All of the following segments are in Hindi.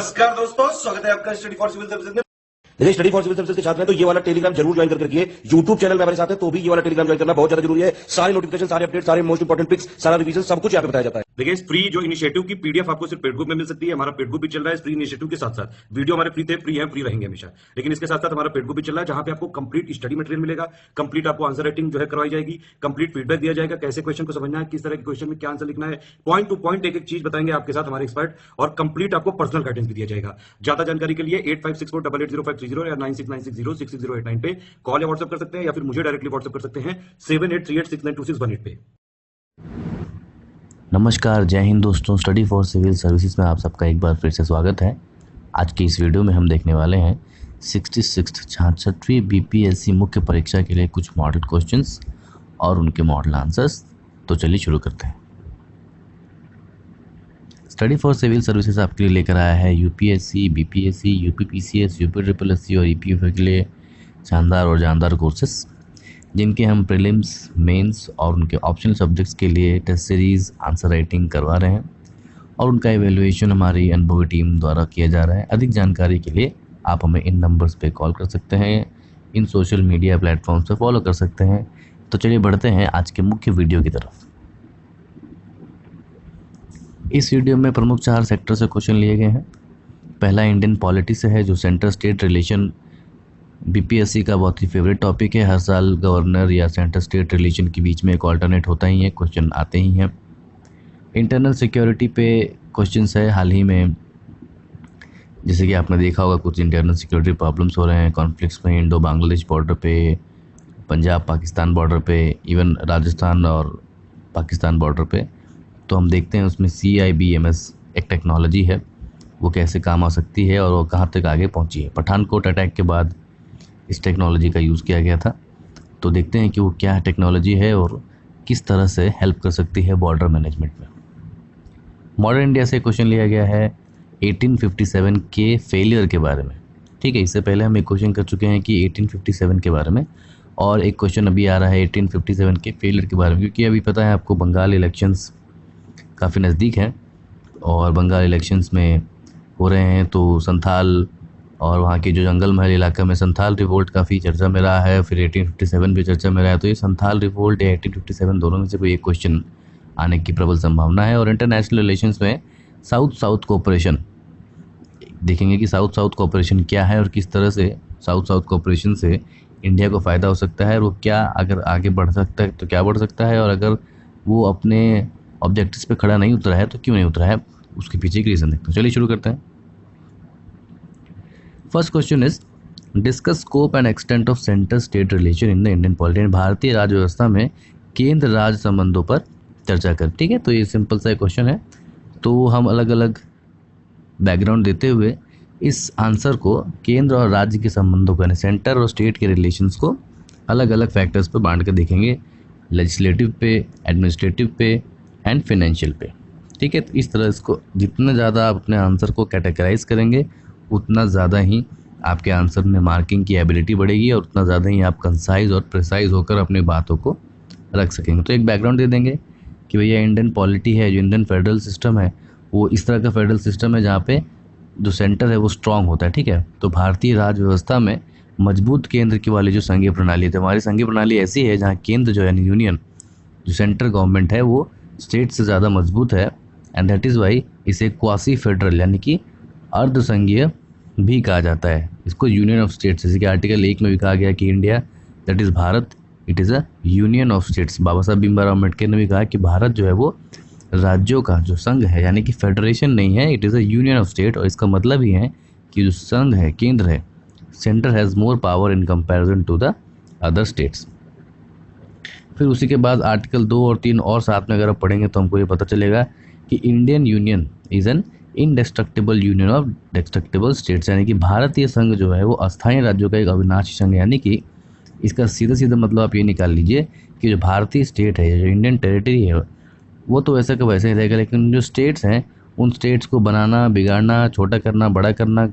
नमस्कार दोस्तों, स्वागत है आपका स्टडी फॉर सिविल सर्विसेज में। यदि स्टडी फॉर सिविल सर्विसेज के छात्र हैं तो ये वाला टेलीग्राम जरूर ज्वाइन करके रखिए। यूट्यूब चैनल में हमारे साथ है तो भी ये वाला टेलीग्राम ज्वाइन करना बहुत ज्यादा जरूरी है। सारे नोटिफिकेशन, सारे अपडेट, सारे मोस्ट इंपोर्टेंट पिक्स, सारा रिवीजन सब कुछ यहाँ पे बताया जाता है। देखिए, इस फ्री जो इनिशिएटिव की पीडीएफ आपको सिर्फ पेड ग्रुप में मिल सकती है। हमारा पेड ग्रुप भी चल रहा है इस फ्री इनिशिएटिव के साथ साथ। वीडियो हमारे फ्री थे, फ्री है, फ्री रहेंगे हमेशा, लेकिन इसके साथ साथ हमारा पेड ग्रुप भी चल रहा है जहां पे आपको कंप्लीट स्टडी मटेरियल मिलेगा, कंप्लीट आपको आंसर राइटिंग जो है करवाई जाएगी, कंप्लीट फीडबैक दिया जाएगा, कैसे क्वेश्चन को समझना है, किस तरह के क्वेश्चन में क्या आंसर लिखना है, पॉइंट टू पॉइंट एक एक चीज बताएंगे आपके साथ हमारे एक्सपर्ट, और कंप्लीट आपको पर्सनल गाइडेंस भी दिया जाएगा। ज्यादा जानकारी के लिए 8564880530 या 9696066089 पे कॉल या व्हाट्सएप कर सकते हैं, या फिर मुझे डायरेक्टली व्हाट्सएप कर सकते हैं 7838692618 पे। नमस्कार, जय हिंद दोस्तों। स्टडी फॉर सिविल सर्विसेज में आप सबका एक बार फिर से स्वागत है। आज की इस वीडियो में हम देखने वाले हैं 66वीं बीपीएससी मुख्य परीक्षा के लिए कुछ मॉडल क्वेश्चंस और उनके मॉडल आंसर्स। तो चलिए शुरू करते हैं। स्टडी फॉर सिविल सर्विसेज आपके लिए लेकर आया है यूपीएससी, बीपीएससी, यूपीपीसीएस, यूपीट्रिपलएससी और ईपीएफओ के लिए शानदार और जानदार कोर्सेस, जिनके हम प्रीलिम्स, मेंस और उनके ऑप्शनल सब्जेक्ट्स के लिए टेस्ट सीरीज़, आंसर राइटिंग करवा रहे हैं और उनका एवेल्युएशन हमारी अनुभवी टीम द्वारा किया जा रहा है। अधिक जानकारी के लिए आप हमें इन नंबर्स पे कॉल कर सकते हैं, इन सोशल मीडिया प्लेटफॉर्म्स पे फॉलो कर सकते हैं। तो चलिए बढ़ते हैं आज के मुख्य वीडियो की तरफ। इस वीडियो में प्रमुख 4 सेक्टर से क्वेश्चन लिए गए हैं। पहला इंडियन पॉलिटी से है, जो सेंटर स्टेट रिलेशन बीपीएससी का बहुत ही फेवरेट टॉपिक है। हर साल गवर्नर या सेंटर स्टेट रिलेशन के बीच में एक ऑल्टरनेट होता ही है, क्वेश्चन आते ही हैं। इंटरनल सिक्योरिटी पे क्वेश्चंस है। हाल ही में जैसे कि आपने देखा होगा, कुछ इंटरनल सिक्योरिटी प्रॉब्लम्स हो रहे हैं कॉन्फ्लिक्ट्स में, इंडो बांग्लादेश बॉर्डर पे, पंजाब पाकिस्तान बॉर्डर पे, इवन राजस्थान और पाकिस्तान बॉर्डर पे। तो हम देखते हैं उसमें CIBMS एक टेक्नोलॉजी है, वो कैसे काम आ सकती है और वो कहाँ तक आगे पहुँची है। पठानकोट अटैक के बाद इस टेक्नोलॉजी का यूज़ किया गया था। तो देखते हैं कि वो क्या टेक्नोलॉजी है और किस तरह से हेल्प कर सकती है बॉर्डर मैनेजमेंट में। मॉडर्न इंडिया से क्वेश्चन लिया गया है 1857 के फेलियर के बारे में। ठीक है, इससे पहले हम एक क्वेश्चन कर चुके हैं कि 1857 के बारे में, और एक क्वेश्चन अभी आ रहा है 1857 के फेलियर के बारे में, क्योंकि अभी पता है आपको बंगाल इलेक्शंस काफ़ी नज़दीक हैं और बंगाल इलेक्शंस में हो रहे हैं। तो संथाल और वहाँ के जो जंगल महल इलाका में संथाल रिवोल्ट काफ़ी चर्चा में रहा है, फिर 1857 भी चर्चा में रहा है। तो ये संथाल रिवोल्ट या 1857 दोनों में से कोई एक क्वेश्चन आने की प्रबल संभावना है। और इंटरनेशनल रिलेशंस में साउथ साउथ कोऑपरेशन देखेंगे कि साउथ साउथ कोऑपरेशन क्या है और किस तरह से साउथ साउथ कोऑपरेशन से इंडिया को फ़ायदा हो सकता है, और वो क्या अगर आगे बढ़ सकता है तो क्या बढ़ सकता है, और अगर वो अपने ऑब्जेक्टिव्स पे खड़ा नहीं उतरा है तो क्यों नहीं उतरा है, उसके पीछे की रीज़न देखते हैं। चलिए शुरू करते हैं। First question is discuss scope and extent of centre state relation in the Indian polity. भारतीय राज्य व्यवस्था में केंद्र राज्य संबंधों पर चर्चा कर। ठीक है, तो ये सिंपल सा क्वेश्चन है। तो हम अलग अलग बैकग्राउंड देते हुए इस आंसर को केंद्र और राज्य के संबंधों को, यानी सेंटर और स्टेट के रिलेशंस को अलग अलग फैक्टर्स पर बांट कर देखेंगे, लेजिस्लेटिव पे, एडमिनिस्ट्रेटिव पे एंड फाइनेंशियल पे। ठीक है, तो इस तरह इसको जितना ज़्यादा आप अपने आंसर को कैटेगराइज करेंगे उतना ज़्यादा ही आपके आंसर में मार्किंग की एबिलिटी बढ़ेगी और उतना ज़्यादा ही आप कंसाइज और प्रिसाइज होकर अपनी बातों को रख सकेंगे। तो एक बैकग्राउंड दे देंगे कि भैया इंडियन पॉलिटी है, जो इंडियन फेडरल सिस्टम है, वो इस तरह का फेडरल सिस्टम है जहाँ पे जो सेंटर है वो स्ट्रांग होता है। ठीक है, तो भारतीय राज्य व्यवस्था में मजबूत केंद्र की वाली जो संघीय प्रणाली है, तो हमारी संघीय प्रणाली ऐसी है जहाँ केंद्र जो है यूनियन, जो सेंट्रल गवर्नमेंट है, वो स्टेट से ज़्यादा मजबूत है। एंड दैट इज़ वाई इसे क्वासी फेडरल यानी कि अर्ध संघीय भी कहा जाता है। इसको यूनियन ऑफ स्टेट्स, जैसे कि आर्टिकल 1 में भी कहा गया कि India that is Bharat, it is a union of states. Baba Saheb Bhimrao Ambedkar ने भी कहा कि भारत जो है वो राज्यों का जो संघ है, यानी कि फेडरेशन नहीं है, it is a union of state. और इसका मतलब ही है कि जो संघ है, केंद्र है, centre has more power in comparison to the other states. फिर उसी के बाद आर्टिकल 2 और 3 और साथ में अगर आप पढ़ेंगे तो हमको ये पता चलेगा कि Indian union is an indestructible union of destructible states, यानी कि भारतीय संघ जो है वो अस्थायी राज्यों का एक अविनाशी संघ है। यानी कि इसका सीधा सीधा मतलब आप ये निकाल लीजिए कि जो भारतीय स्टेट है, जो इंडियन टेरिटरी है, वो तो वैसे का वैसे ही रहेगा, लेकिन जो स्टेट्स हैं उन स्टेट्स को बनाना, बिगाड़ना, छोटा करना, बड़ा करना,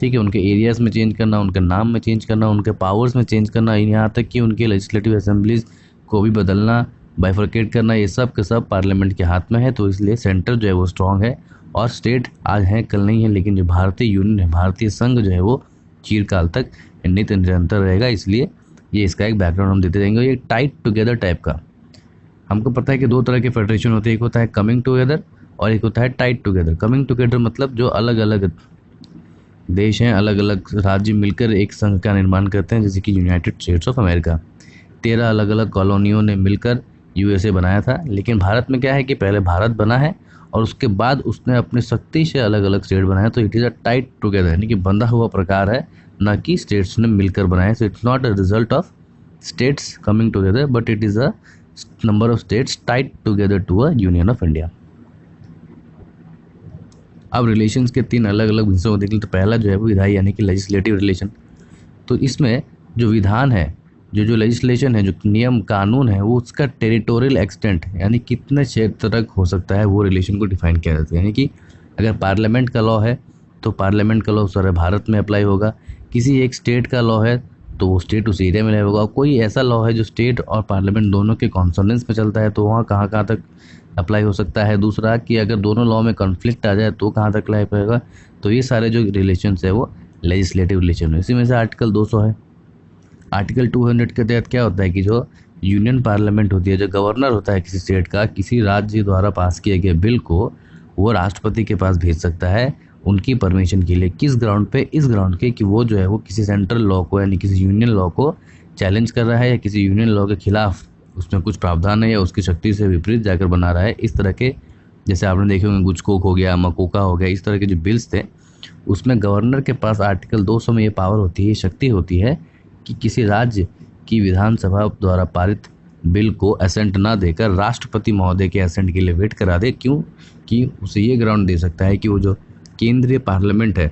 ठीक है, उनके एरियाज़ में चेंज करना, उनके नाम में चेंज करना, उनके पावर्स में चेंज करना, यहाँ तक कि उनके लेजिस्लेटिव असेंबलीज को भी बदलना, बाइफरकेट करना, ये सब के सब पार्लियामेंट के हाथ में है। तो इसलिए सेंटर जो है वो स्ट्रांग है और स्टेट आज हैं कल नहीं है, लेकिन जो भारतीय यूनियन है, भारतीय संघ जो है वो चिरकाल तक नित्य निरंतर रहेगा। इसलिए ये इसका एक बैकग्राउंड हम देते जाएंगे। ये टाइट टुगेदर टाइप का, हमको पता है कि दो तरह के फेडरेशन होते हैं, एक होता है कमिंग टुगेदर और एक होता है टाइट टुगेदर। कमिंग टुगेदर मतलब जो अलग अलग देश हैं, अलग अलग राज्य मिलकर एक संघ का निर्माण करते हैं, जैसे कि यूनाइटेड स्टेट्स ऑफ अमेरिका। 13 अलग अलग कॉलोनियों ने मिलकर यूएसए बनाया था। लेकिन भारत में क्या है कि पहले भारत बना है और उसके बाद उसने अपनी शक्ति से अलग अलग स्टेट बनाया। तो it is a tight together, यानी कि बंधा हुआ प्रकार है, ना कि स्टेट्स ने मिलकर बनाया। So it's not a result of states coming together, but it is a number of states tied together to a union of India. अब रिलेशंस के 3 अलग अलग हिस्सों को देख लें। तो पहला जो है वो विधायी यानी कि लेजिस्लेटिव रिलेशन। तो इसमें जो विधान है, जो लेजिस्लेशन है, जो नियम कानून है, वो उसका टेरिटोरियल एक्सटेंट यानी कितने क्षेत्र तक हो सकता है, वो रिलेशन को डिफाइन किया जाता है। यानी कि अगर पार्लियामेंट का लॉ है तो पार्लियामेंट का लॉ सारे भारत में अप्लाई होगा। किसी एक स्टेट का लॉ है तो वो स्टेट उस एरिया में होगा। कोई ऐसा लॉ है जो स्टेट और पार्लियामेंट दोनों के कॉन्सोनेंस में चलता है तो वहाँ कहाँ कहाँ तक अप्लाई हो सकता है। दूसरा कि अगर दोनों लॉ में कॉन्फ्लिक्ट आ जाए तो कहाँ तक अप्लाई होगा। तो ये सारे जो रिलेशंस है वो लेजिस्लेटिव रिलेशन है। इसी में से आर्टिकल 200 है। आर्टिकल 200 के तहत क्या होता है कि जो यूनियन पार्लियामेंट होती है, जो गवर्नर होता है किसी स्टेट का, किसी राज्य द्वारा पास किए गए बिल को वो राष्ट्रपति के पास भेज सकता है उनकी परमिशन के लिए। किस ग्राउंड पे? इस ग्राउंड के कि वो जो है वो किसी सेंट्रल लॉ को यानी किसी यूनियन लॉ को चैलेंज कर रहा है या किसी यूनियन लॉ के खिलाफ उसमें कुछ प्रावधान है या उसकी शक्ति से विपरीत जाकर बना रहा है। इस तरह के, जैसे आपने देखे होंगे गुजकोक हो गया, मकोका हो गया, इस तरह के जो बिल्स थे उसमें गवर्नर के पास आर्टिकल 200 में ये पावर होती है, शक्ति होती है कि किसी राज्य की विधानसभा द्वारा पारित बिल को असेंट ना देकर राष्ट्रपति महोदय के असेंट के लिए वेट करा दे। क्यों? कि उसे ये ग्राउंड दे सकता है कि वो जो केंद्रीय पार्लियामेंट है,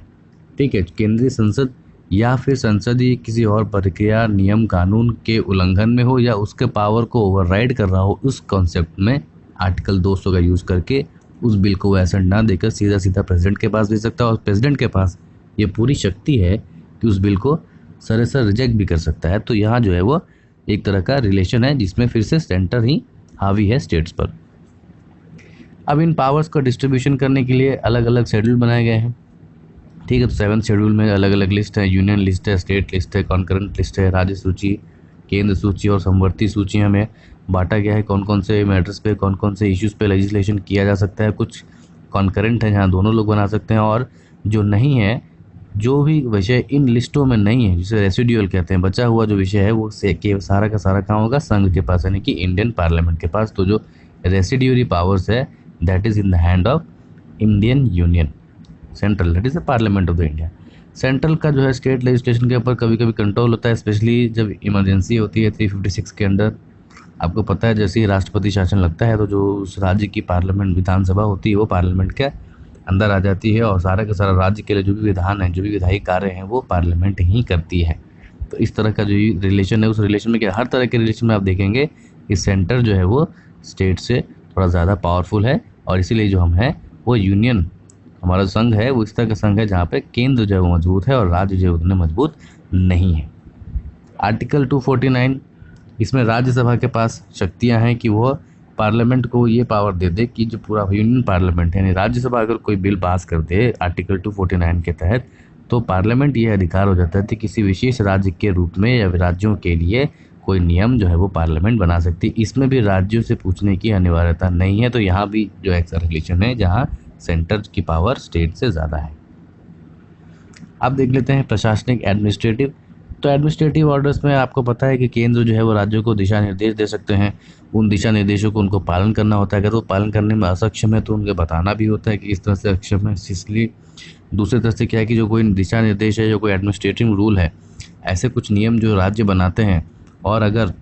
ठीक है, केंद्रीय संसद या फिर संसदीय किसी और प्रक्रिया नियम कानून के उल्लंघन में हो या उसके पावर को ओवरराइड कर रहा हो, उस कॉन्सेप्ट में आर्टिकल 200 का यूज़ करके उस बिल को वो एसेंट ना देकर सीधा सीधा प्रेसिडेंट के पास भेज सकता है। और प्रेसिडेंट के पास ये पूरी शक्ति है कि उस बिल को सरासर रिजेक्ट भी कर सकता है। तो यहाँ जो है वो एक तरह का रिलेशन है जिसमें फिर से सेंटर ही हावी है स्टेट्स पर। अब इन पावर्स का डिस्ट्रीब्यूशन करने के लिए अलग अलग शेड्यूल बनाए गए हैं, ठीक है। तो 7 शेड्यूल में अलग अलग लिस्ट है, यूनियन लिस्ट है, स्टेट लिस्ट है, कॉन्करेंट लिस्ट है, राज्य सूची, केंद्र सूची और समवर्ती सूचियाँ में बांटा गया है कौन कौन से मैटर्स पे, कौन कौन से इश्यूज़ पे लेजिस्लेशन किया जा सकता है। कुछ कॉन्करेंट है जहाँ दोनों लोग बना सकते हैं, और जो नहीं है, जो भी विषय इन लिस्टों में नहीं है, जिसे रेसिडुअल कहते हैं, बचा हुआ जो विषय है वो सारा का सारा कहाँ होगा? संघ के पास, यानी कि इंडियन पार्लियामेंट के पास। तो जो रेसिड्यूरी पावर्स है that is in the hand of Indian union central, that is the parliament of the India. Central का जो है स्टेट लेजिस्लेशन के ऊपर कभी कभी कंट्रोल होता है, स्पेशली जब इमरजेंसी होती है 356 के अंडर। आपको पता है जैसे ही राष्ट्रपति शासन लगता है तो जो उस राज्य की पार्लियामेंट विधानसभा होती है वो पार्लियामेंट के अंदर आ जाती है और सारा का सारा राज्य के लिए जो भी विधान है, जो भी विधायी कार्य हैं वो पार्लियामेंट ही करती है। तो इस तरह का जो रिलेशन है, उस रिलेशन में क्या, हर तरह के रिलेशन में आप देखेंगे कि सेंटर जो है वो स्टेट से थोड़ा ज़्यादा पावरफुल है, और इसीलिए जो हम हैं वो यूनियन, हमारा संघ है वो इस तरह का संघ है जहाँ पे केंद्र जो है वो मजबूत है और राज्य जो है उतने मजबूत नहीं है। आर्टिकल 249, इसमें राज्यसभा के पास शक्तियाँ हैं कि वो पार्लियामेंट को ये पावर दे दे कि जो पूरा यूनियन पार्लियामेंट है, यानी राज्यसभा अगर कोई बिल पास कर दे आर्टिकल 249 के तहत, तो पार्लियामेंट ये अधिकार हो जाता है कि किसी विशेष राज्य के रूप में या राज्यों के लिए कोई नियम जो है वो पार्लियामेंट बना सकती है। इसमें भी राज्यों से पूछने की अनिवार्यता नहीं है। तो यहाँ भी जो ऐसा रिलेशन है जहाँ सेंटर की पावर स्टेट से ज़्यादा है। अब देख लेते हैं प्रशासनिक एडमिनिस्ट्रेटिव। तो एडमिनिस्ट्रेटिव ऑर्डर्स में आपको पता है कि केंद्र जो है वो राज्यों को दिशा निर्देश दे सकते हैं। उन दिशा निर्देशों को उनको पालन करना होता है। अगर वो पालन करने में असक्षम है तो उनको बताना भी होता है कि इस तरह से अक्षम है। इसलिए दूसरी तरफ से क्या है कि जो कोई दिशा निर्देश है, जो कोई एडमिनिस्ट्रेटिव रूल है, ऐसे कुछ नियम जो राज्य बनाते हैं और अगर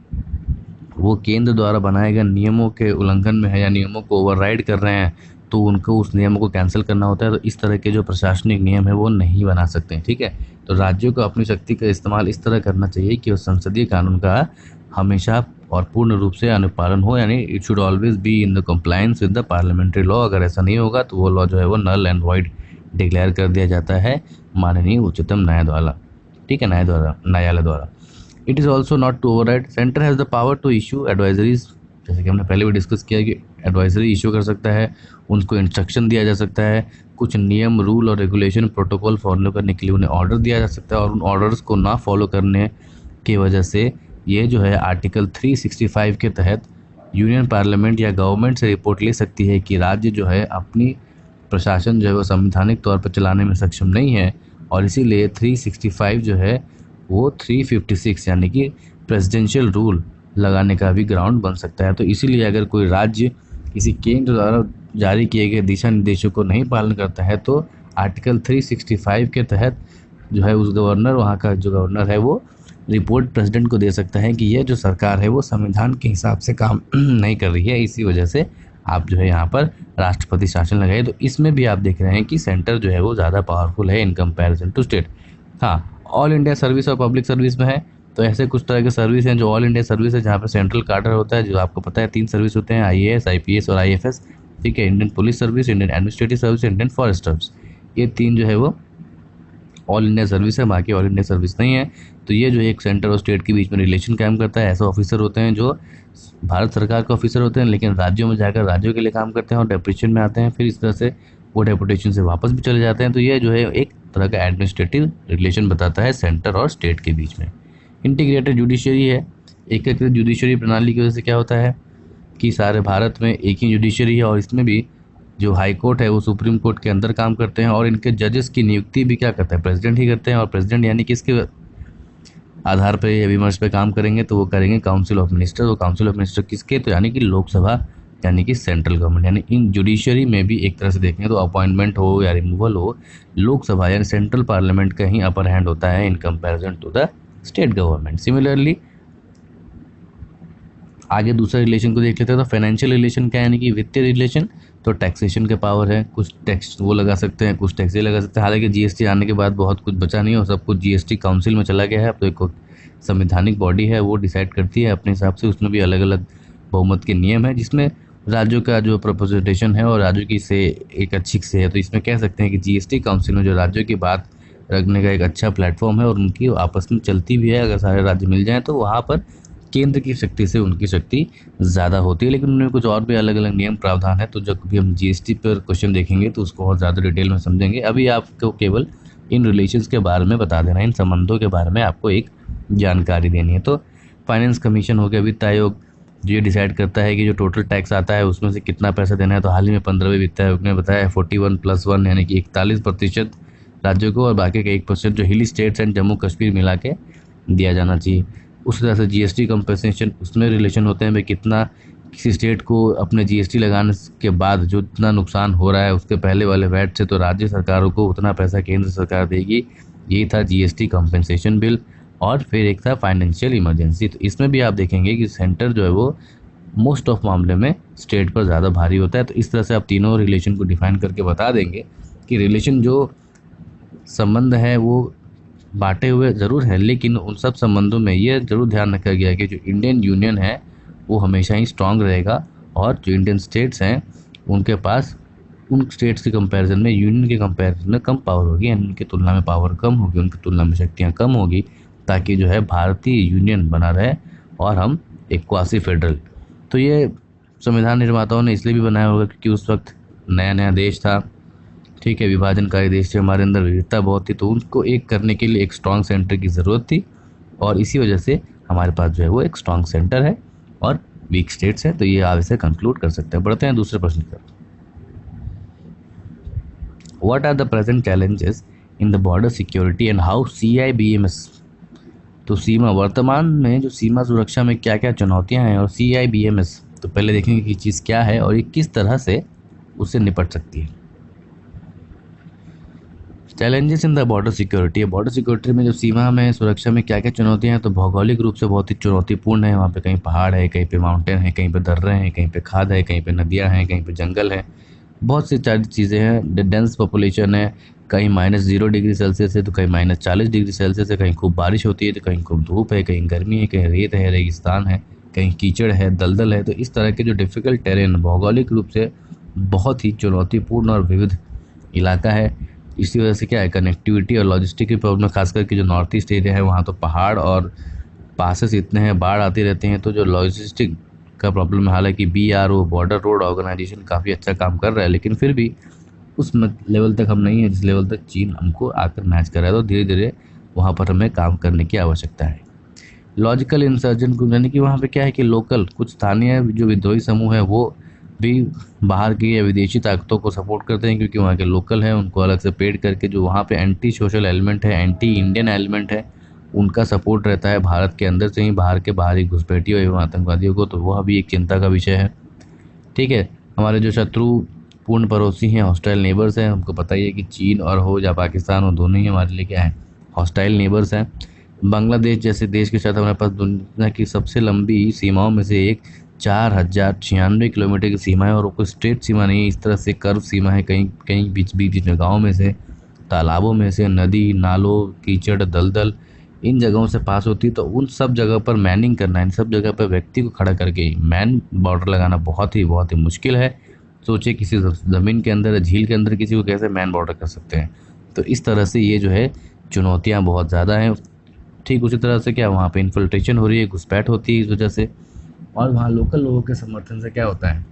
वो केंद्र द्वारा बनाए गए नियमों के उल्लंघन में है या नियमों को ओवरराइड कर रहे हैं तो उनको उस नियमों को कैंसिल करना होता है। तो इस तरह के जो प्रशासनिक नियम है वो नहीं बना सकते हैं, ठीक है। तो राज्यों को अपनी शक्ति का इस्तेमाल इस तरह करना चाहिए कि वो संसदीय कानून का हमेशा और पूर्ण रूप से अनुपालन हो, यानी it should always be in the compliance with the parliamentary law. अगर ऐसा नहीं होगा तो वो लॉ जो है वो नल एंड वॉइड डिक्लेयर कर दिया जाता है माननीय उच्चतम न्यायालय द्वारा, ठीक है, न्यायालय द्वारा। It is also not to override. Centre has the power to issue advisories जैसे कि हमने पहले भी डिस्कस किया कि एडवाइजरी इशू कर सकता है, उनको इंस्ट्रक्शन दिया जा सकता है, कुछ नियम, रूल और रेगुलेशन, प्रोटोकॉल फॉलो करने के लिए उन्हें ऑर्डर दिया जा सकता है, और उन ऑर्डर्स को ना फॉलो करने की वजह से ये जो है आर्टिकल 365 के तहत यूनियन पार्लियामेंट या गवर्नमेंट से रिपोर्ट ले सकती है कि राज्य जो है अपनी प्रशासन जो है वो संवैधानिक तौर पर चलाने में सक्षम नहीं है, और इसीलिए 365 जो है वो 356 यानी कि प्रेसिडेंशियल रूल लगाने का भी ग्राउंड बन सकता है। तो इसीलिए अगर कोई राज्य किसी केंद्र द्वारा जारी किए गए दिशा निर्देशों को नहीं पालन करता है तो आर्टिकल 365 के तहत जो है उस गवर्नर, वहाँ का जो गवर्नर है वो रिपोर्ट प्रेसिडेंट को दे सकता है कि यह जो सरकार है वो संविधान के हिसाब से काम नहीं कर रही है, इसी वजह से आप जो है यहाँ पर राष्ट्रपति शासन लगाए। तो इसमें भी आप देख रहे हैं कि सेंटर जो है वो ज़्यादा पावरफुल है इन कंपैरिजन टू स्टेट। हाँ, ऑल इंडिया सर्विस और पब्लिक सर्विस में है तो ऐसे कुछ तरह के सर्विस हैं जो ऑल इंडिया सर्विस है, जहाँ पर सेंट्रल कार्डर होता है, जो आपको पता है 3 सर्विस होते हैं, IAS, IPS और IFS। ठीक है, Indian police service, Indian administrative service, Indian forest service, ये 3 जो है वो ऑल इंडिया सर्विस है, बाकी ऑल इंडिया सर्विस नहीं है। तो ये जो एक सेंटर और स्टेट के बीच में रिलेशन कायम करता है। ऐसे ऑफिसर होते हैं जो भारत सरकार के ऑफिसर होते हैं लेकिन राज्यों में जाकर राज्यों के लिए काम करते हैं और डेपुटेशन में आते हैं, फिर इस तरह से वो डेपुटेशन से वापस भी चले जाते हैं। तो ये जो है एक तरह का एडमिनिस्ट्रेटिव रिलेशन बताता है सेंटर और स्टेट के बीच में। इंटीग्रेटेड जुडिशरी है, एकीकृत जुडिशरी प्रणाली की वजह से क्या होता है कि सारे भारत में एक ही जुडिशरी है, और इसमें भी जो हाई कोर्ट है वो सुप्रीम कोर्ट के अंदर काम करते हैं, और इनके जजेस की नियुक्ति भी क्या करता है, प्रेसिडेंट ही करते हैं। और प्रेसिडेंट यानी किसके आधार पर या विमर्श पे काम करेंगे, तो वो करेंगे काउंसिल ऑफ मिनिस्टर। वो काउंसिल ऑफ मिनिस्टर किसके, तो यानी कि लोकसभा यानी कि सेंट्रल गवर्नमेंट। यानी इन जुडिशरी में भी एक तरह से देखेंगे तो अपॉइंटमेंट हो या रिमूवल हो, लोकसभा यानी सेंट्रल पार्लियामेंट का ही अपर हैंड होता है in comparison to the state government. Similarly आगे दूसरा रिलेशन को देख लेते हैं। तो फाइनेंशियल रिलेशन क्या है, यानी कि वित्तीय रिलेशन। तो टैक्सेशन के पावर है, कुछ टैक्स वो लगा सकते हैं, कुछ टैक्स ये लगा सकते हैं। हालांकि GST आने के बाद बहुत कुछ बचा नहीं है और सब कुछ GST काउंसिल में चला गया है। अब तो एक संवैधानिक बॉडी है वो डिसाइड करती है अपने हिसाब से, उसमें भी अलग अलग बहुमत के नियम है, जिसमें राज्यों का जो रिप्रेजेंटेशन है और राज्यों की से एक अच्छी से है। तो इसमें कह सकते हैं कि GST काउंसिल में जो राज्यों की बात रखने का एक अच्छा प्लेटफॉर्म है और उनकी आपस में चलती भी है। अगर सारे राज्य मिल जाएँ तो वहाँ पर केंद्र की शक्ति से उनकी शक्ति ज़्यादा होती है, लेकिन उनमें कुछ और भी अलग अलग नियम प्रावधान है। तो जब भी हम GST पर क्वेश्चन देखेंगे तो उसको और ज़्यादा डिटेल में समझेंगे। अभी आपको केवल इन रिलेशंस के बारे में बता देना है, इन संबंधों के बारे में आपको एक जानकारी देनी है। तो फाइनेंस कमीशन हो गया, वित्त आयोग, जो ये डिसाइड करता है कि जो टोटल टैक्स आता है उसमें से कितना पैसा देना है। तो हाल ही में 15वें वित्त आयोग ने बताया 41+1 यानी कि 41% राज्यों को और बाकी का 1% जो हिली स्टेट्स एंड जम्मू कश्मीर मिला के दिया जाना चाहिए। उस तरह से GST कंपनसेशन, उसमें रिलेशन होते हैं भाई कितना किसी स्टेट को अपने GST लगाने के बाद जो इतना नुकसान हो रहा है उसके पहले वाले वैट से, तो राज्य सरकारों को उतना पैसा केंद्र सरकार देगी। यही था GST कंपनसेशन बिल। और फिर एक था फाइनेंशियल इमरजेंसी। तो इसमें भी आप देखेंगे कि सेंटर जो है वो मोस्ट ऑफ मामले में स्टेट पर ज़्यादा भारी होता है। तो इस तरह से आप तीनों रिलेशन को डिफाइन करके बता देंगे कि रिलेशन जो संबंध है वो बांटे हुए ज़रूर है, लेकिन उन सब संबंधों में ये ज़रूर ध्यान रखा गया कि जो इंडियन यूनियन है वो हमेशा ही स्ट्रांग रहेगा, और जो इंडियन स्टेट्स हैं उनके पास उन स्टेट्स के कंपैरिजन में, यूनियन के कंपैरिजन में कम पावर होगी, यानी उनकी तुलना में पावर कम होगी, उनकी तुलना में शक्तियाँ कम होगी, ताकि जो है भारतीय यूनियन बना रहे और हम एक क्वासी फेडरल। तो ये संविधान निर्माताओं ने इसलिए भी बनाया होगा क्योंकि उस वक्त नया नया देश था, ठीक है, विभाजनकारी देश थे, हमारे अंदर विविधता बहुत थी, तो उनको एक करने के लिए एक स्ट्रॉन्ग सेंटर की ज़रूरत थी, और इसी वजह से हमारे पास जो है वो एक स्ट्रॉन्ग सेंटर है और वीक स्टेट्स है। तो ये आप इसे कंक्लूड कर सकते हैं। बढ़ते हैं दूसरे प्रश्न पर। What are the present challenges in the border security and how CIBMS, तो सीमा, वर्तमान में जो सीमा सुरक्षा में क्या क्या चुनौतियां हैं, और CIBMS तो पहले देखेंगे कि चीज़ क्या है और ये किस तरह से उससे निपट सकती है। Challenges in the border security, border security में जो सीमा में सुरक्षा में क्या क्या चुनौतियां हैं, तो भौगोलिक रूप से बहुत ही चुनौतीपूर्ण है। वहाँ पे कहीं पहाड़ है, कहीं पे माउंटेन है, कहीं पे दर्रे हैं, कहीं पे खाद है, कहीं पे नदियाँ हैं, कहीं पे जंगल है, बहुत सी चीज़ें हैं। डेंस पॉपुलेशन है, कहीं -0 डिग्री सेल्सियस है तो कहीं -40 डिग्री सेल्सियस है, कहीं खूब बारिश होती है तो कहीं खूब धूप है, कहीं गर्मी है, कहीं रेत है, रेगिस्तान है, कहीं कीचड़ है, दलदल है। तो इस तरह के जो डिफ़िकल्ट टेरेन भौगोलिक रूप से बहुत ही चुनौतीपूर्ण और विविध इलाका है। इसी वजह से क्या है, कनेक्टिविटी और लॉजिस्टिक की प्रॉब्लम, खास करके जो नॉर्थ ईस्ट एरिया है वहाँ तो पहाड़ और पासेस इतने हैं, बाढ़ आती रहती हैं, तो जो लॉजिस्टिक का प्रॉब्लम है। हालांकि BRO बॉर्डर रोड ऑर्गेनाइजेशन काफ़ी अच्छा काम कर रहा है, लेकिन फिर भी उस लेवल तक हम नहीं है जिस लेवल तक चीन हमको आकर मैच कर रहा है। तो धीरे धीरे वहाँ पर हमें काम करने की आवश्यकता है। लॉजिकल इंसर्जन को यानी कि वहाँ पे क्या है कि लोकल कुछ स्थानीय जो विद्रोही समूह है वो भी बाहर की या विदेशी ताकतों को सपोर्ट करते हैं, क्योंकि वहाँ के लोकल हैं उनको अलग से पेड करके जो वहाँ पे एंटी सोशल एलिमेंट है, एंटी इंडियन एलिमेंट है, उनका सपोर्ट रहता है भारत के अंदर से ही, बाहर के बाहरी घुसपैठियों एवं आतंकवादियों को। तो वह भी एक चिंता का विषय है। ठीक है, हमारे जो शत्रु पूर्ण पड़ोसी हैं, हॉस्टाइल नेबर्स हैं, हमको पता ही है कि चीन और हो या पाकिस्तान हो, दोनों ही हमारे लिए क्या है, हॉस्टाइल नेबर्स हैं। बांग्लादेश जैसे देश के साथ हमारे पास दुनिया की सबसे लंबी सीमाओं में से एक 4096 किलोमीटर की सीमा है, और कोई स्ट्रेट सीमा नहीं है, इस तरह से कर्व सीमा है। कहीं कहीं बीच बीच गाँव में से, तालाबों में से, नदी नालों, कीचड़, दलदल, इन जगहों से पास होती है। तो उन सब जगह पर मैनिंग करना, इन सब जगह पर व्यक्ति को खड़ा करके मैन बॉर्डर लगाना बहुत ही मुश्किल है। सोचिए किसी ज़मीन के अंदर, झील के अंदर किसी को कैसे मैन बॉर्डर कर सकते हैं। तो इस तरह से ये जो है चुनौतियाँ बहुत ज़्यादा हैं। ठीक उसी तरह से क्या वहाँ पे इन्फिल्ट्रेशन हो रही है, घुसपैठ होती है इस वजह से, और वहाँ लोकल लोगों के समर्थन से क्या होता है,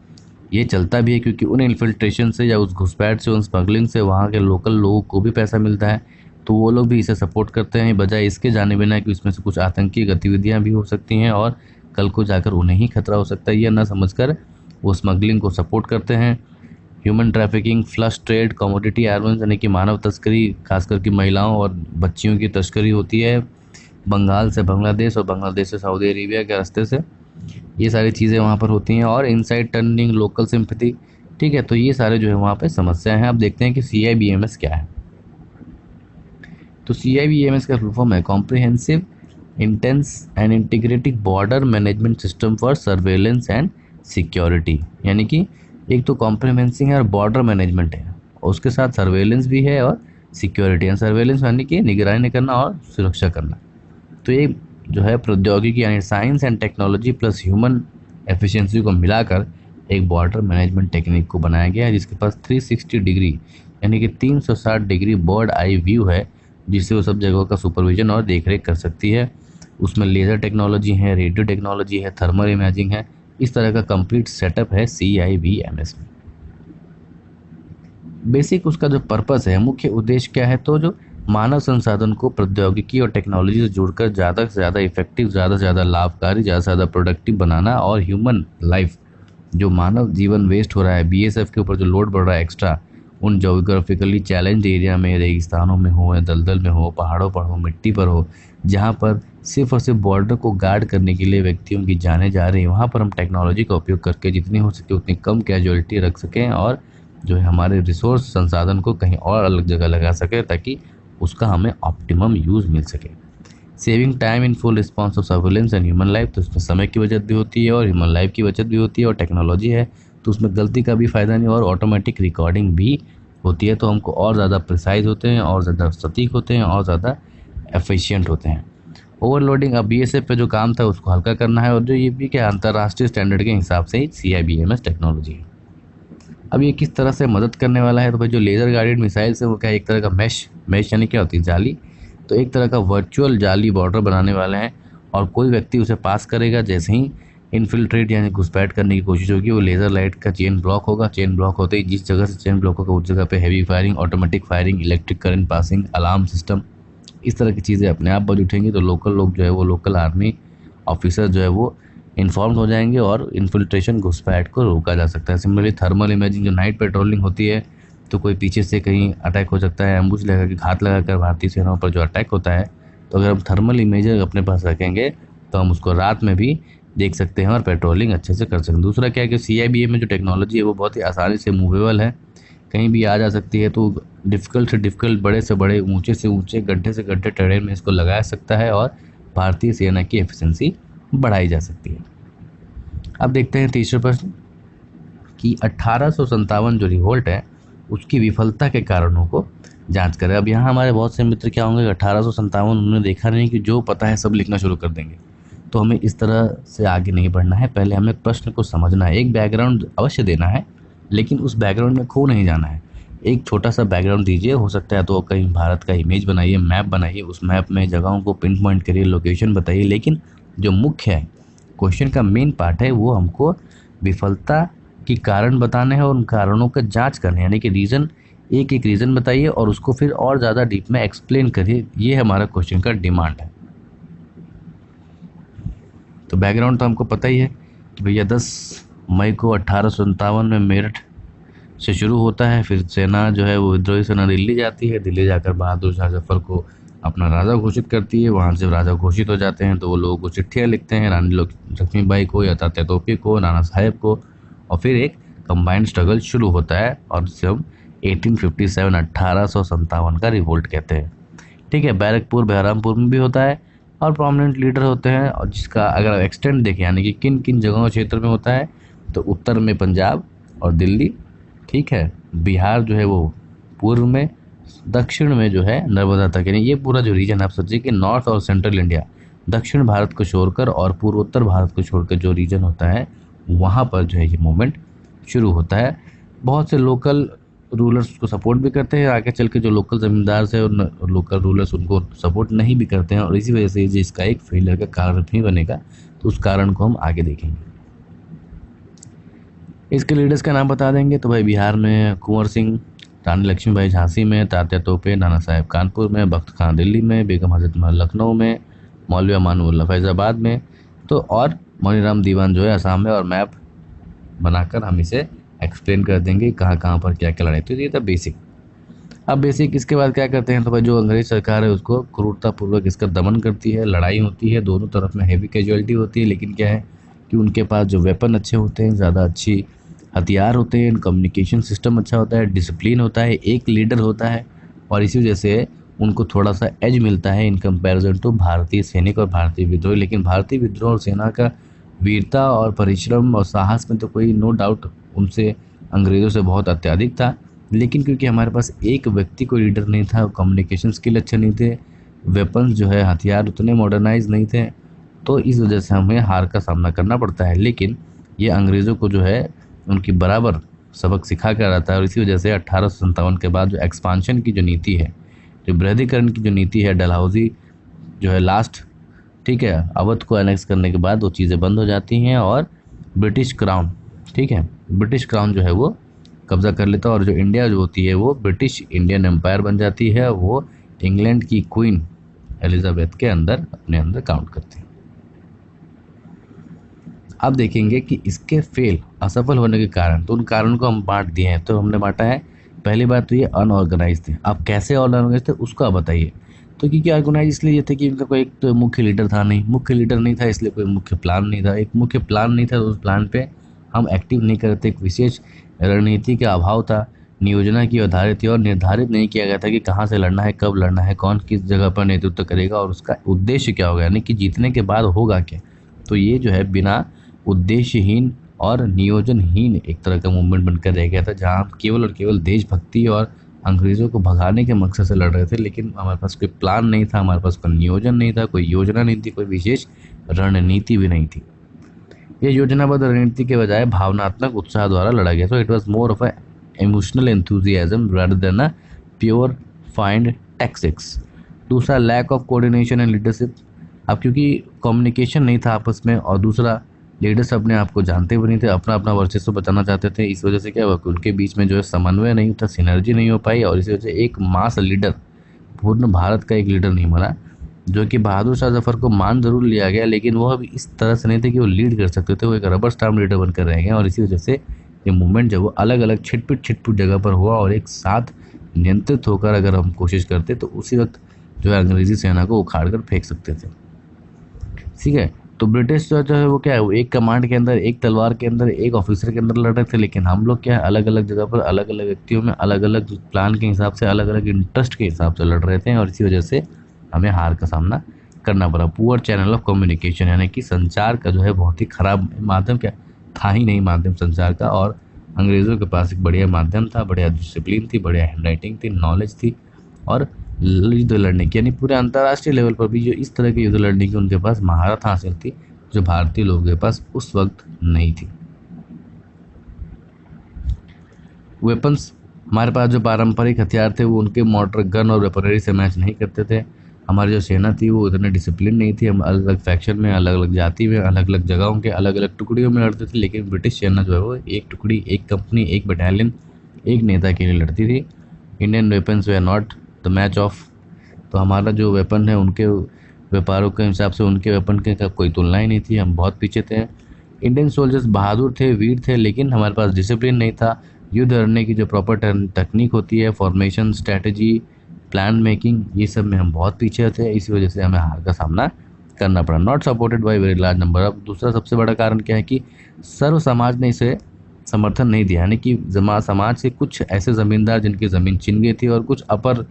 ये चलता भी है, क्योंकि उन इन्फिल्ट्रेशन से या उस घुसपैठ से, उन स्मगलिंग से वहाँ के लोकल लोगों को भी पैसा मिलता है। तो वो लोग भी इसे सपोर्ट करते हैं, बजाय इसके जाने बिना कि इसमें से कुछ आतंकी गतिविधियाँ भी हो सकती हैं और कल को जाकर उन्हें ही खतरा हो सकता है। यह ना समझकर वो स्मगलिंग को सपोर्ट करते हैं। Human trafficking, flush trade, commodity arms यानी कि मानव तस्करी, खासकर की महिलाओं और बच्चियों की तस्करी होती है बंगाल से बांग्लादेश और बांग्लादेश से सऊदी अरेबिया के रास्ते से। ये सारी चीज़ें वहाँ पर होती हैं, और इनसाइड टर्निंग, लोकल सिंपैथी। ठीक है, तो ये सारे जो है वहाँ पे समस्याएं हैं। अब देखते हैं कि CIBMS क्या है। तो CIBMS का फुल फॉर्म है comprehensive intense and integrated border management system for surveillance and security. यानी कि एक तो कॉम्प्रिहेंसिव है और बॉर्डर मैनेजमेंट है, और उसके साथ सर्वेलेंस भी है और सिक्योरिटी है। सर्वेलेंस यानी कि निगरानी करना और सुरक्षा करना। तो ये जो है प्रौद्योगिकी यानी science and technology plus human efficiency को मिलाकर एक बॉर्डर मैनेजमेंट टेक्निक को बनाया गया है, जिसके पास 360 डिग्री यानी कि 360 डिग्री बर्ड आई व्यू है, जिससे वो सब जगहों का सुपरविजन और देखरेख कर सकती है। उसमें लेज़र टेक्नोलॉजी है, रेडियो टेक्नोलॉजी है, थर्मल इमेजिंग है। इस तरह का कंप्लीट सेटअप है CIBMS में। बेसिक उसका जो पर्पस है, मुख्य उद्देश्य क्या है, तो जो मानव संसाधन को प्रौद्योगिकी और टेक्नोलॉजी से जुड़कर ज़्यादा से ज़्यादा इफेक्टिव, ज़्यादा से ज़्यादा लाभकारी, ज़्यादा से ज़्यादा प्रोडक्टिव बनाना, और ह्यूमन लाइफ, जो मानव जीवन वेस्ट हो रहा है, BSF के ऊपर जो लोड बढ़ रहा है एक्स्ट्रा, उन जोग्राफिकली चैलेंज एरिया में, रेगिस्तानों में हो या दलदल में हो, पहाड़ों पर हो, मिट्टी पर हो, जहाँ पर सिर्फ और सिर्फ बॉर्डर को गार्ड करने के लिए व्यक्तियों की जानें जा रही हैं, वहाँ पर हम टेक्नोलॉजी का उपयोग करके जितनी हो सके उतनी कम कैजुअलिटी रख सकें, और जो है हमारे रिसोर्स संसाधन को कहीं और अलग जगह लगा सके, ताकि उसका हमें ऑप्टिमम यूज़ मिल सके। Saving time in full response of surveillance and human life, तो उसमें समय की बचत भी होती है और ह्यूमन लाइफ की बचत भी होती है, और टेक्नोलॉजी है तो उसमें गलती का भी फ़ायदा नहीं, और ऑटोमेटिक रिकॉर्डिंग भी होती है, तो हमको और ज़्यादा प्रिसाइज होते हैं, और ज़्यादा सटीक होते हैं, और ज़्यादा एफिशिएंट होते हैं। ओवरलोडिंग, अब BSF पे जो काम था उसको हल्का करना है, और जो ये भी क्या अंतर्राष्ट्रीय स्टैंडर्ड के हिसाब से ही CIBMS टेक्नोलॉजी है। अब ये किस तरह से मदद करने वाला है, तो भाई जो लेज़र गाइडेड मिसाइल्स है वो क्या एक तरह का मैश यानी क्या होती है, जाली, तो एक तरह का वर्चुअल जाली बॉर्डर बनाने वाले हैं, और कोई व्यक्ति उसे पास करेगा, जैसे ही इन्फिल्ट्रेट यानी घुसपैठ करने की कोशिश होगी, वो लेज़र लाइट का चेन ब्लॉक होगा। चेन ब्लॉक होते ही जिस जगह से चेन ब्लॉक होगा उस जगह पे heavy firing, automatic firing, electric current passing, alarm system, इस तरह की चीज़ें अपने आप बज उठेंगी। तो लोकल लोग जो है वो, लोकल आर्मी ऑफिसर जो है वो इन्फॉर्म्ड हो जाएंगे, और इन्फिल्ट्रेशन, घुसपैठ को रोका जा सकता है। सिमिलरली थर्मल इमेजिंग, जो नाइट पेट्रोलिंग होती है, तो कोई पीछे से कहीं अटैक हो सकता है, एम्बुश लगा के, घात लगाकर भारतीय सेनाओं पर जो अटैक होता है, तो अगर हम थर्मल इमेजर अपने पास रखेंगे तो हम उसको रात में भी देख सकते हैं और पेट्रोलिंग अच्छे से कर सकते हैं। दूसरा क्या है कि CIBM में जो टेक्नोलॉजी है वो बहुत ही आसानी से मूवेबल है, कहीं भी आ जा सकती है, तो डिफ़िकल्ट से डिफ़िकल्ट, बड़े से बड़े, ऊंचे से ऊंचे, गड्ढे से गड्ढे टेरेन में इसको लगाया सकता है, और भारतीय सेना की एफिशिएंसी बढ़ाई जा सकती है। अब देखते हैं तीसरा प्रश्न कि 1857 जो रिवोल्ट है उसकी विफलता के कारणों को जांच करें। अब यहाँ हमारे बहुत से मित्र क्या होंगे, 1857 उन्होंने देखा नहीं कि जो पता है सब लिखना शुरू कर देंगे। तो हमें इस तरह से आगे नहीं बढ़ना है, पहले हमें प्रश्न को समझना है। एक बैकग्राउंड अवश्य देना है, लेकिन उस बैकग्राउंड में खो नहीं जाना है। एक छोटा सा बैकग्राउंड दीजिए, हो सकता है तो कहीं भारत का इमेज बनाइए, मैप बनाइए, उस मैप में जगहों को पिन पॉइंट करिए, लोकेशन बताइए, लेकिन जो मुख्य है क्वेश्चन का मेन पार्ट है वो हमको विफलता के कारण बताने हैं और उन कारणों का जांच करने, यानी कि रीज़न, एक एक रीज़न बताइए और उसको फिर और ज़्यादा डीप में एक्सप्लेन करिए। ये हमारा क्वेश्चन का डिमांड है। तो बैकग्राउंड तो हमको पता ही है कि भैया 10 मई को 1857 में मेरठ से शुरू होता है। फिर सेना जो है वो विद्रोही सेना दिल्ली जाती है। दिल्ली जाकर बहादुर शाह जफर को अपना राजा घोषित करती है। वहाँ से राजा घोषित हो जाते हैं तो वो लोगों को चिट्ठियाँ लिखते हैं, रानी लक्ष्मीबाई को या तात्या तोपे को, नाना साहेब को, और फिर एक कंबाइंड स्ट्रगल शुरू होता है और इसे हम 1857 का रिवोल्ट कहते हैं। ठीक है, बैरकपुर बहरामपुर में भी होता है और प्रोमिनेंट लीडर होते हैं, और जिसका अगर एक्सटेंट देखें यानी कि किन किन जगहों क्षेत्र में होता है, तो उत्तर में पंजाब और दिल्ली, ठीक है, बिहार जो है वो पूर्व में, दक्षिण में जो है नर्मदा तक, यानी ये पूरा जो रीजन आप सोचिए कि नॉर्थ और सेंट्रल इंडिया, दक्षिण भारत को छोड़कर और पूर्वोत्तर भारत को छोड़कर जो रीजन होता है वहाँ पर जो है ये मूवमेंट शुरू होता है। बहुत से लोकल रूलर्स को सपोर्ट भी करते हैं, आगे चल के जो लोकल ज़मींदार से और लोकल रूलर्स उनको सपोर्ट नहीं भी करते हैं, और इसी वजह से ये इसका एक फेलियर का कारण भी बनेगा। तो उस कारण को हम आगे देखेंगे। इसके लीडर्स का नाम बता देंगे तो भाई बिहार में कुंवर सिंह, रानी लक्ष्मीबाई झांसी में, तात्या तोपे, नाना साहेब कानपुर में, बख्त खान दिल्ली में, बेगम हजरत महल लखनऊ में, मौलवी अमानुल्लाह फैज़ाबाद में, तो और मनीराम दीवान जो है असम में, और मैप बनाकर हम इसे एक्सप्लेन कर देंगे कहाँ कहाँ पर क्या क्या लड़ाई। तो ये था बेसिक। अब बेसिक इसके बाद क्या करते हैं तो भाई जो अंग्रेज सरकार है उसको क्रूरतापूर्वक इसका दमन करती है, लड़ाई होती है, दोनों तरफ में हैवी कैजुअलिटी होती है, लेकिन क्या है कि उनके पास जो वेपन अच्छे होते हैं, ज़्यादा अच्छी हथियार होते हैं, कम्युनिकेशन सिस्टम अच्छा होता है, डिसिप्लिन होता है, एक लीडर होता है, और इसी वजह से उनको थोड़ा सा एज मिलता है इन कंपैरिजन टू भारतीय सैनिक और भारतीय विद्रोह। लेकिन भारतीय विद्रोह और सेना का वीरता और परिश्रम और साहस में तो कोई नो डाउट उनसे अंग्रेज़ों से बहुत अत्यधिक था, लेकिन क्योंकि हमारे पास एक व्यक्ति को लीडर नहीं था, कम्युनिकेशन स्किल अच्छे नहीं थे, वेपन्स जो है हथियार उतने मॉडर्नाइज नहीं थे, तो इस वजह से हमें हार का सामना करना पड़ता है। लेकिन ये अंग्रेज़ों को जो है उनकी बराबर सबक सिखा कर रहता है, और इसी वजह से 1857 के बाद जो एक्सपांशन की जो नीति है, जो बृहदीकरण की जो नीति है, डलहौजी जो है लास्ट, ठीक है, अवध को एनेक्स करने के बाद वो चीज़ें बंद हो जाती हैं और ब्रिटिश क्राउन, ठीक है, ब्रिटिश क्राउन जो है वो कब्जा कर लेता है, और जो इंडिया जो होती है वो ब्रिटिश इंडियन एम्पायर बन जाती है, वो इंग्लैंड की क्वीन एलिजाबेथ के अंदर अपने अंदर काउंट करते हैं। अब देखेंगे कि इसके असफल होने के कारण, तो उन कारणों को हम बांट दिए हैं। तो हमने बांटा है, पहली बात तो ये अनऑर्गेनाइज थे। अब कैसे अनऑर्गेनाइज थे उसको आप बताइए। तो क्योंकि ऑर्गेनाइज इसलिए ये थे कि इनका कोई एक तो मुख्य लीडर था नहीं, मुख्य लीडर नहीं था इसलिए कोई मुख्य प्लान नहीं था, एक मुख्य प्लान नहीं था तो उस प्लान पे हम एक्टिव नहीं करते, एक विशेष रणनीति का अभाव था, नियोजना की आधारित थी, और निर्धारित नहीं किया गया था कि कहाँ से लड़ना है, कब लड़ना है, कौन किस जगह पर नेतृत्व करेगा और उसका उद्देश्य क्या होगा, यानी कि जीतने के बाद होगा क्या। तो ये जो है बिना उद्देश्यहीन और नियोजनहीन एक तरह का मूवमेंट बनकर रह गया था, जहाँ केवल और केवल देशभक्ति और अंग्रेज़ों को भगाने के मकसद से लड़ रहे थे, लेकिन हमारे पास कोई प्लान नहीं था, हमारे पास कोई नियोजन नहीं था, कोई योजना नहीं थी, कोई विशेष रणनीति भी नहीं थी। ये योजनाबद्ध रणनीति के बजाय भावनात्मक उत्साह द्वारा लड़ा गया। तो it was more of a emotional enthusiasm rather than a pure find tactics. दूसरा, lack of coordination and leadership. अब क्योंकि कम्युनिकेशन नहीं था आपस में, और दूसरा लीडर्स अपने आप को जानते भी नहीं थे, अपना अपना वर्चस्व बताना चाहते थे, इस वजह से क्या हुआ कि उनके बीच में जो है समन्वय नहीं था, सिनर्जी नहीं हो पाई, और इसी वजह से एक मास लीडर, पूर्ण भारत का एक लीडर नहीं बना, जो कि बहादुर शाह जफर को मान जरूर लिया गया, लेकिन वो अभी इस तरह से नहीं थे कि वो लीड कर सकते थे, वो एक रबर स्टाम्प लीडर बनकर रह गए, और इसी वजह से ये मूवमेंट जब वो अलग अलग छिटपुट जगह पर हुआ और एक साथ नियंत्रित होकर अगर हम कोशिश करते तो उसी वक्त जो है अंग्रेजी सेना को उखाड़ कर फेंक सकते थे। ठीक है, तो ब्रिटिश जो है वो क्या है, वो एक कमांड के अंदर, एक तलवार के अंदर, एक ऑफिसर के अंदर लड़ रहे थे, लेकिन हम लोग क्या है अलग अलग जगह पर अलग अलग व्यक्तियों में अलग अलग प्लान के हिसाब से, अलग अलग इंटरेस्ट के हिसाब से लड़ रहे थे, और इसी वजह से हमें हार का सामना करना पड़ा। पुअर चैनल ऑफ कम्युनिकेशन, यानी कि संचार का जो है बहुत ही खराब माध्यम, क्या था ही नहीं माध्यम संचार का, और अंग्रेज़ों के पास एक बढ़िया माध्यम था, बढ़िया डिसिप्लिन थी, बढ़िया हैंडराइटिंग थी, नॉलेज थी, और युद्ध लड़ने की, यानी पूरे अंतर्राष्ट्रीय लेवल पर भी जो इस तरह के युद्ध लड़ने की उनके पास महारत हासिल थी, जो भारतीय लोगों के पास उस वक्त नहीं थी। वेपन्स, हमारे पास जो पारंपरिक हथियार थे वो उनके मोटर गन और वेपनरी से मैच नहीं करते थे। हमारी जो सेना थी वो इतने डिसिप्लिन नहीं थी, हम अलग अलग फैक्शन में, अलग अलग जाति में, अलग अलग जगहों के अलग अलग टुकड़ियों में लड़ते थे, लेकिन ब्रिटिश सेना जो है वो एक टुकड़ी, एक कंपनी, एक बटालियन, एक नेता के लिए लड़ती थी। Indian weapons way not the match of, तो हमारा जो वेपन है उनके व्यापारों के हिसाब से उनके वेपन के का कोई तुलना ही नहीं थी, हम बहुत पीछे थे। इंडियन सोल्जर्स बहादुर थे, वीर थे, लेकिन हमारे पास डिसिप्लिन नहीं था। युद्ध लड़ने की जो प्रॉपर टेक्निक होती है, फॉर्मेशन, स्ट्रैटेजी, प्लान मेकिंग, ये सब में हम बहुत पीछे थे। इसी वजह से हमें हार का सामना करना पड़ा। Not supported by very large number. अब दूसरा सबसे बड़ा कारण क्या है कि सर्व समाज ने इसे समर्थन नहीं दिया, यानी कि समाज से कुछ ऐसे ज़मींदार जिनकी ज़मीन छिन गई थी और कुछ अपर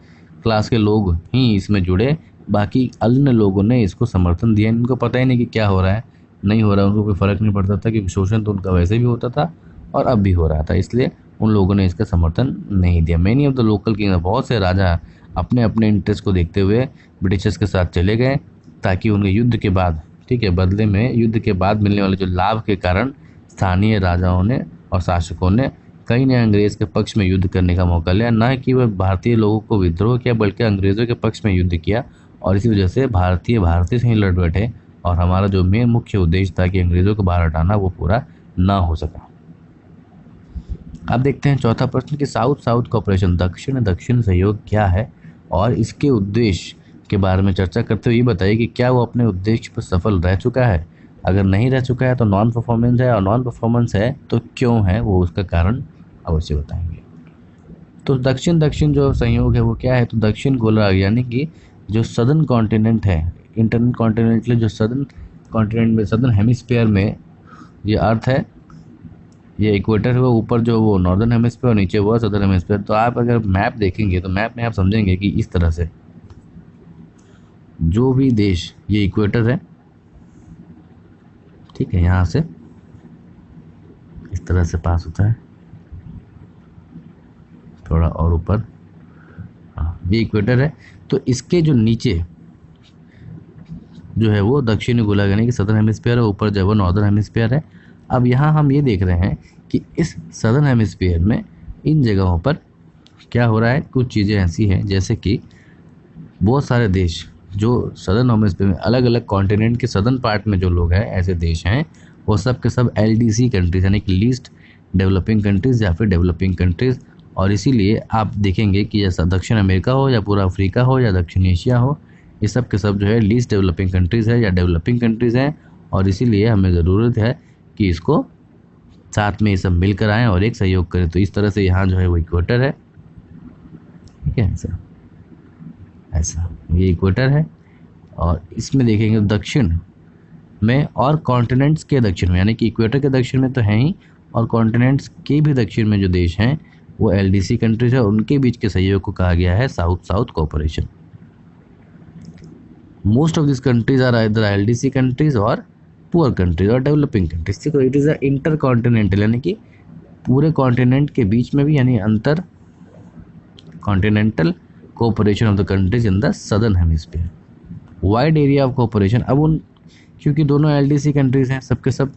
क्लास के लोग ही इसमें जुड़े, बाकी अन्य लोगों ने इसको समर्थन दिया। इनको पता ही नहीं कि क्या हो रहा है, नहीं हो रहा है, उनको कोई फ़र्क नहीं पड़ता था, क्योंकि शोषण तो उनका वैसे भी होता था और अब भी हो रहा था, इसलिए उन लोगों ने इसका समर्थन नहीं दिया। Many of the local king, बहुत से राजा अपने अपने इंटरेस्ट को देखते हुए ब्रिटिशर्स के साथ चले गए, ताकि उनके युद्ध के बाद, ठीक है, बदले में युद्ध के बाद मिलने वाले जो लाभ के कारण स्थानीय राजाओं ने और शासकों ने कई ने अंग्रेज़ के पक्ष में युद्ध करने का मौका लिया। न कि वह भारतीय लोगों को विद्रोह किया, बल्कि अंग्रेज़ों के पक्ष में युद्ध किया, और इसी वजह से भारतीय से ही लड़ बैठे और हमारा जो मेन मुख्य उद्देश्य था कि अंग्रेज़ों को बाहर हटाना, वो पूरा ना हो सका। अब देखते हैं चौथा प्रश्न कि साउथ साउथ कोऑपरेशन, दक्षिण दक्षिण सहयोग क्या है और इसके उद्देश्य के बारे में चर्चा करते हुए ये बताइए कि क्या वो अपने उद्देश्य पर सफल रह चुका है। अगर नहीं रह चुका है तो नॉन परफॉर्मेंस है, और नॉन परफॉर्मेंस है तो क्यों है, वो उसका कारण अवश्य बताएंगे। तो दक्षिण दक्षिण जो सहयोग है वो क्या है, तो दक्षिण गोलार्ध यानी कि जो सदर्न कॉन्टिनेंट है, इंटरनल कॉन्टिनेंटली जो सदर्न कॉन्टिनेंट में, सदर्न हेमिस्फीयर में ये अर्थ है, ये इक्वेटर है, वो ऊपर जो वो नॉर्दर्न हेमिस्फीयर और नीचे वो सदर्न हेमिस्फीयर। तो आप अगर मैप देखेंगे तो मैप में आप समझेंगे कि इस तरह से जो भी देश, ये इक्वेटर है, ठीक है, यहाँ से इस तरह से पास होता है, थोड़ा और ऊपर, हाँ ये इक्वेटर है। तो इसके जो नीचे जो है वो दक्षिणी गोलार्ध यानी कि सदर्न हेमिस्फीयर है, ऊपर जो है वो नॉर्दर्न हेमिस्फीयर है। अब यहाँ हम ये देख रहे हैं कि इस सदर्न हेमिस्फीयर में इन जगहों पर क्या हो रहा है, कुछ चीज़ें ऐसी हैं जैसे कि बहुत सारे देश जो सदर्न हेमिस्फीयर में अलग अलग कॉन्टिनेंट के सदर्न पार्ट में जो लोग हैं, ऐसे देश हैं, वो सब के सब LDC कंट्रीज यानी कि लीस्ट डेवलपिंग कंट्रीज़ या फिर डेवलपिंग कंट्रीज़। और इसीलिए आप देखेंगे कि जैसा दक्षिण अमेरिका हो या पूरा अफ्रीका हो या दक्षिण एशिया हो, ये सब के सब जो है लीस्ट डेवलपिंग कंट्रीज़ है या डेवलपिंग कंट्रीज़ हैं, और इसीलिए हमें ज़रूरत है कि इसको साथ में ये सब मिलकर आएँ और एक सहयोग करें। तो इस तरह से यहाँ जो है वो इक्वेटर है, ठीक है, ऐसा ऐसा ये इक्वेटर है, और इसमें देखेंगे दक्षिण में और कॉन्टिनेंट्स के दक्षिण में, यानी कि इक्वेटर के दक्षिण में तो है ही, और कॉन्टिनेंट्स के भी दक्षिण में जो देश हैं वो LDC कंट्रीज है, उनके बीच के सहयोग को कहा गया है south south cooperation. Most of this countries are either LDC countries और पुअर कंट्रीज और डेवलपिंग कंट्रीज। तो it is a intercontinental, यानी कि पूरे कॉन्टिनेंट के बीच में भी, यानी अंतर continental cooperation of the countries in the southern hemisphere. Wide area of cooperation, अब उन क्योंकि दोनों LDC कंट्रीज हैं सबके सब,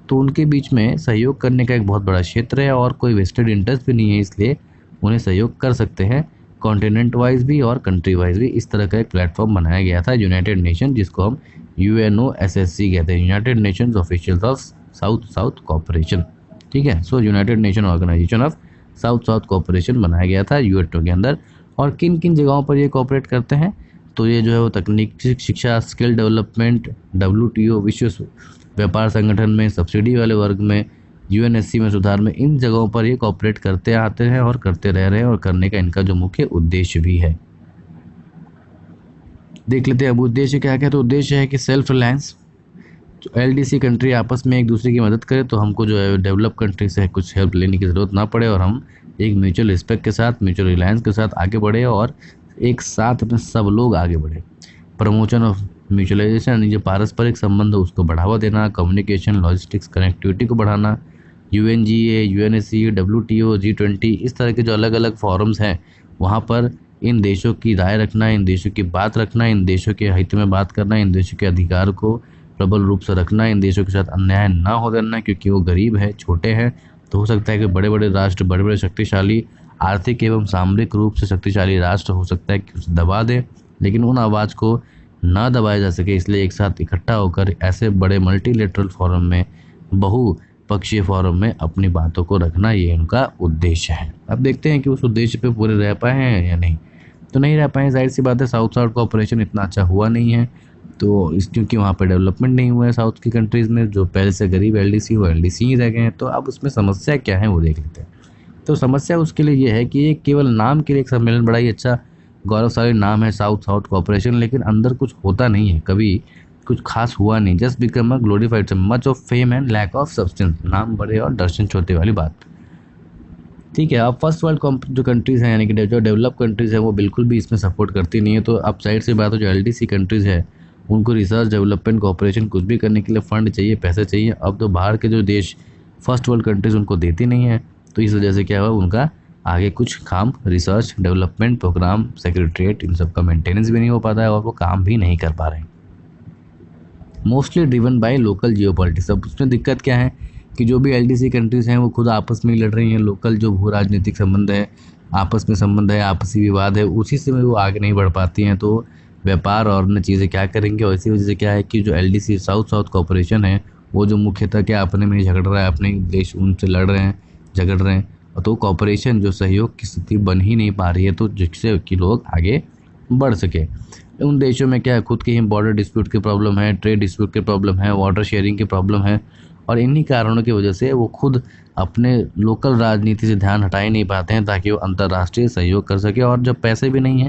तो उनके बीच में सहयोग करने का एक बहुत बड़ा क्षेत्र है और कोई वेस्टेड इंटरेस्ट भी नहीं है, इसलिए उन्हें सहयोग कर सकते हैं कॉन्टिनेंट वाइज भी और कंट्री वाइज भी। इस तरह का एक प्लेटफॉर्म बनाया गया था यूनाइटेड नेशन, जिसको हम UNOSSC कहते हैं, United Nations officials of South south cooperation, ठीक है। So United Nation organisation of South south cooperation बनाया गया था UNO के अंदर। और किन किन जगहों पर ये कोऑपरेट करते हैं, तो ये जो है वो तकनीक शिक्षा, स्किल डेवलपमेंट, WTO विश्व व्यापार संगठन में, सब्सिडी वाले वर्ग में, UNSC में सुधार में, इन जगहों पर ये कोऑपरेट करते आते हैं और करते रह रहे हैं, और करने का इनका जो मुख्य उद्देश्य भी है। देख लेते हैं अब उद्देश्य क्या है। तो उद्देश्य है कि सेल्फ रिलायंस, जो LDC कंट्री आपस में एक दूसरे की मदद करे, तो हमको जो है डेवलप कंट्री से कुछ हेल्प लेने की ज़रूरत ना पड़े, और हम एक म्यूचुअल रिस्पेक्ट के साथ, म्यूचुअल रिलायंस के साथ आगे बढ़े और एक साथ में सब लोग आगे बढ़े। प्रमोशन ऑफ म्यूचुअलाइजेशन, यानी जो पारस्परिक संबंध है उसको बढ़ावा देना, कम्युनिकेशन, लॉजिस्टिक्स, कनेक्टिविटी को बढ़ाना, UNGA, UNSC, WTO, G20, इस तरह के जो अलग अलग फॉरम्स हैं वहाँ पर इन देशों की राय रखना, इन देशों की बात रखना, इन देशों के हित में बात करना, इन देशों के अधिकार को प्रबल रूप से रखना, इन देशों के साथ अन्याय ना हो देना, क्योंकि वो गरीब है, छोटे हैं, तो हो सकता है कि बड़े बड़े राष्ट्र, बड़े बड़े शक्तिशाली, आर्थिक एवं सामरिक रूप से शक्तिशाली राष्ट्र हो सकता है कि उसे दबा दे, लेकिन उन आवाज़ को ना दबाया जा सके, इसलिए एक साथ इकट्ठा होकर ऐसे बड़े मल्टीलेटरल फोरम में, बहुपक्षीय फोरम में अपनी बातों को रखना, ये उनका उद्देश्य है। अब देखते हैं कि उस उद्देश्य पे पूरे रह पाए हैं या नहीं। तो नहीं रह पाए, जाहिर सी बात है, साउथ साउथ कॉपरेशन इतना अच्छा हुआ नहीं है, तो इस क्योंकि वहाँ पे डेवलपमेंट नहीं हुआ है साउथ की कंट्रीज़ में, जो पहले से गरीब एलडीसी वो एलडीसी ही रह गए हैं। तो अब उसमें समस्या क्या है वो देख लेते हैं। तो समस्या उसके लिए ये है कि ये केवल नाम के लिए एक सम्मेलन, बड़ा ही अच्छा गौरवशाली नाम है साउथ साउथ कॉपरेशन, लेकिन अंदर कुछ होता नहीं है, कभी कुछ खास हुआ नहीं। Just become a glorified, much of fame and lack of substance, नाम बड़े और दर्शन छोटे वाली बात। ठीक है, अब फर्स्ट वर्ल्ड जो कंट्रीज़ हैं, यानी कि जो डेवलप कंट्रीज़ हैं, वो बिल्कुल भी इसमें सपोर्ट करती नहीं है। तो अब साइड से बात हो, जो एलडीसी कंट्रीज़ है उनको रिसर्च डेवलपमेंट कॉपरेशन कुछ भी करने के लिए फंड चाहिए, पैसे चाहिए। अब तो बाहर के जो देश फर्स्ट वर्ल्ड कंट्रीज़ उनको देती नहीं है, तो इस वजह से क्या हुआ, उनका आगे कुछ काम, रिसर्च डेवलपमेंट प्रोग्राम, सेक्रेटरीट, इन सब का मेंटेनेंस भी नहीं हो पाता है और वो काम भी नहीं कर पा रहे हैं। Mostly driven by local geopolitics. अब उसमें दिक्कत क्या है कि जो भी एलडीसी कंट्रीज़ हैं वो खुद आपस में लड़ रही हैं, लोकल जो भू राजनीतिक संबंध है, आपस में संबंध है, आपसी विवाद है, उसी से वो आगे नहीं बढ़ पाती हैं। तो व्यापार और अन्य चीज़ें क्या करेंगे, और इसी वजह से क्या है कि जो एलडीसी साउथ साउथ कॉपरेशन है वो जो मुख्यतः क्या अपने में झगड़ रहा है, अपने देश उनसे लड़ रहे हैं, झगड़ रहे हैं, तो कॉपरेशन जो सहयोग की स्थिति बन ही नहीं पा रही है, तो जिससे कि लोग आगे बढ़ सके। उन देशों में क्या है, खुद के ही बॉर्डर डिस्प्यूट की प्रॉब्लम है, ट्रेड डिस्प्यूट की प्रॉब्लम है, वाटर शेयरिंग की प्रॉब्लम है, और इन्हीं कारणों की वजह से वो खुद अपने लोकल राजनीति से ध्यान हटा ही नहीं पाते हैं ताकि वो अंतर्राष्ट्रीय सहयोग कर सके। और जब पैसे भी नहीं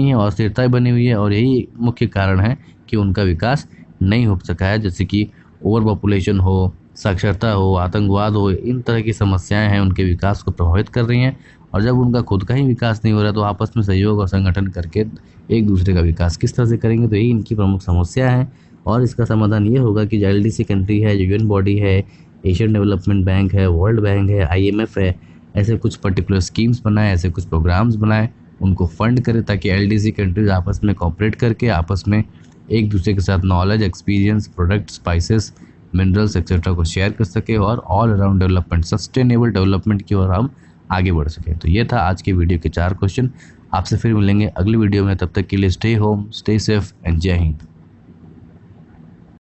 है और अस्थिरता बनी हुई है, और यही मुख्य कारण है कि उनका विकास नहीं हो सका है, जैसे कि ओवर पॉपुलेशन हो, साक्षरता हो, आतंकवाद हो, इन तरह की समस्याएं हैं उनके विकास को प्रभावित कर रही हैं। और जब उनका खुद का ही विकास नहीं हो रहा, तो आपस में सहयोग और संगठन करके एक दूसरे का विकास किस तरह से करेंगे, तो यही इनकी प्रमुख समस्या है। और इसका समाधान ये होगा कि जो एलडीसी कंट्री है, यूएन बॉडी है, एशियन डेवलपमेंट बैंक है, वर्ल्ड बैंक है, आईएमएफ है, ऐसे कुछ पर्टिकुलर स्कीम्स बनाए, ऐसे कुछ प्रोग्राम्स बनाए, उनको फंड करे, ताकि एलडीसी कंट्रीज आपस में कॉपरेट करके आपस में एक दूसरे के साथ knowledge, experience, product, spices, minerals etcetera को शेयर कर सके, और all around development, sustainable development की ओर हम आगे बढ़ सकें। तो ये था आज की वीडियो के 4 क्वेश्चन। आपसे फिर मिलेंगे अगली वीडियो में, तब तक के लिए stay home, stay safe and जय हिंद।